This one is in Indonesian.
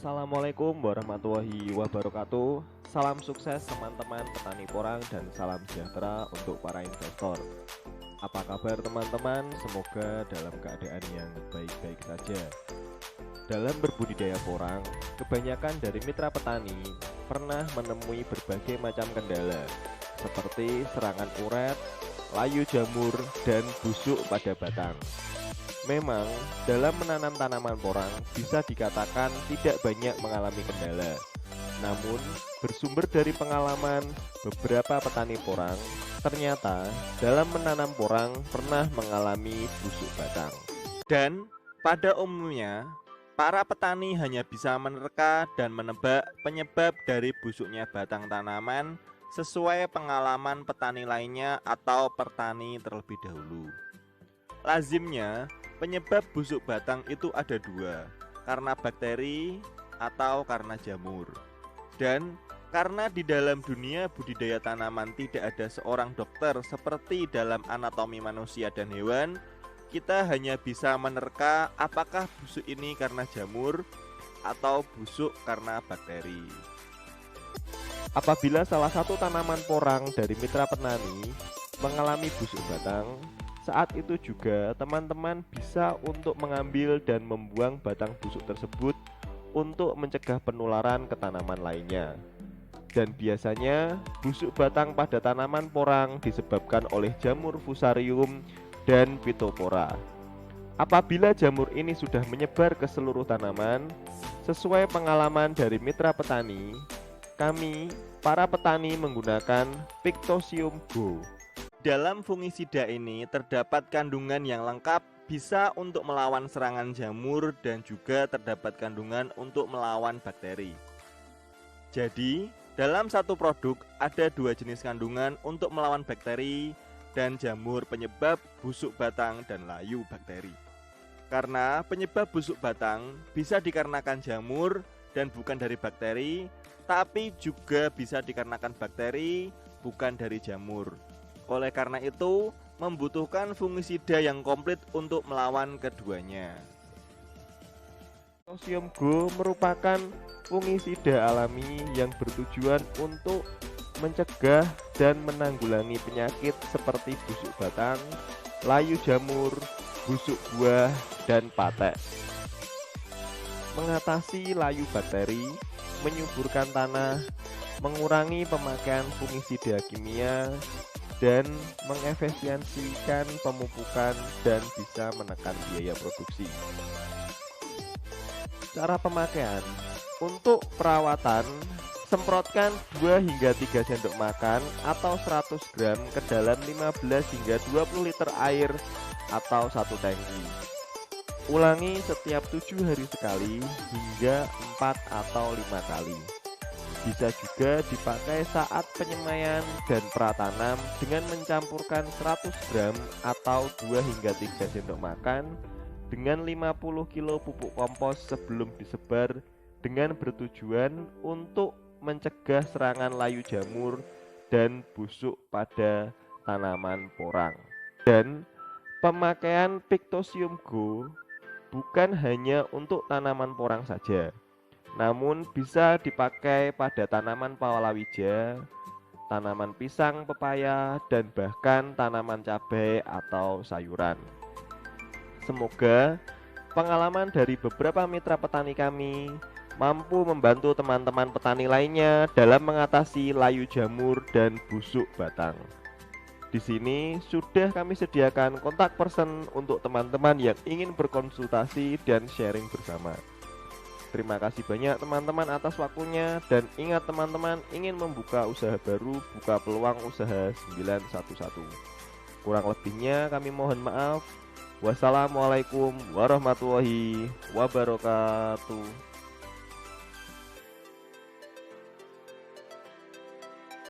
Assalamualaikum warahmatullahi wabarakatuh. Salam sukses teman-teman petani porang dan salam sejahtera untuk para investor. Apa kabar teman-teman? Semoga dalam keadaan yang baik-baik saja. Dalam berbudidaya porang, kebanyakan dari mitra petani pernah menemui berbagai macam kendala seperti serangan uret, layu jamur, dan busuk pada batang. Memang, dalam menanam tanaman porang bisa dikatakan tidak banyak mengalami kendala. Namun, bersumber dari pengalaman beberapa petani porang, ternyata dalam menanam porang pernah mengalami busuk batang. Dan pada umumnya, para petani hanya bisa menerka dan menebak penyebab dari busuknya batang tanaman sesuai pengalaman petani lainnya atau petani terlebih dahulu. Lazimnya, penyebab busuk batang itu ada dua, karena bakteri atau karena jamur. Dan karena di dalam dunia budidaya tanaman tidak ada seorang dokter seperti dalam anatomi manusia dan hewan, kita hanya bisa menerka apakah busuk ini karena jamur atau busuk karena bakteri. Apabila salah satu tanaman porang dari mitra petani mengalami busuk batang, saat itu juga teman-teman bisa untuk mengambil dan membuang batang busuk tersebut untuk mencegah penularan ke tanaman lainnya. Dan biasanya busuk batang pada tanaman porang disebabkan oleh jamur fusarium dan phytophthora. Apabila jamur ini sudah menyebar ke seluruh tanaman, sesuai pengalaman dari mitra petani, kami para petani menggunakan Pictosium Go. Dalam fungisida ini terdapat kandungan yang lengkap bisa untuk melawan serangan jamur dan juga terdapat kandungan untuk melawan bakteri. Jadi, dalam satu produk ada dua jenis kandungan untuk melawan bakteri dan jamur penyebab busuk batang dan layu bakteri. Karena penyebab busuk batang bisa dikarenakan jamur dan bukan dari bakteri, tapi juga bisa dikarenakan bakteri bukan dari jamur. Oleh karena itu, membutuhkan fungisida yang komplit untuk melawan keduanya. Pictosium Go merupakan fungisida alami yang bertujuan untuk mencegah dan menanggulangi penyakit seperti busuk batang, layu jamur, busuk buah, dan patek. Mengatasi layu bakteri, menyuburkan tanah, mengurangi pemakaian fungisida kimia, dan mengefisiensikan pemupukan dan bisa menekan biaya produksi. Cara pemakaian: untuk perawatan, semprotkan 2 hingga 3 sendok makan atau 100 gram ke dalam 15 hingga 20 liter air atau 1 tangki. Ulangi setiap 7 hari sekali hingga 4 atau 5 kali. Bisa juga dipakai saat penyemaian dan pratanam dengan mencampurkan 100 gram atau 2 hingga 3 sendok makan dengan 50 kg pupuk kompos sebelum disebar dengan bertujuan untuk mencegah serangan layu jamur dan busuk pada tanaman porang. Dan pemakaian Pictosium Go bukan hanya untuk tanaman porang saja, namun bisa dipakai pada tanaman palawija, tanaman pisang, pepaya, dan bahkan tanaman cabai atau sayuran. Semoga pengalaman dari beberapa mitra petani kami mampu membantu teman-teman petani lainnya dalam mengatasi layu jamur dan busuk batang. Di sini sudah kami sediakan kontak person untuk teman-teman yang ingin berkonsultasi dan sharing bersama. Terima kasih banyak teman-teman atas waktunya, dan ingat teman-teman ingin membuka usaha baru, buka peluang usaha 911. Kurang lebihnya kami mohon maaf. Wassalamualaikum warahmatullahi wabarakatuh.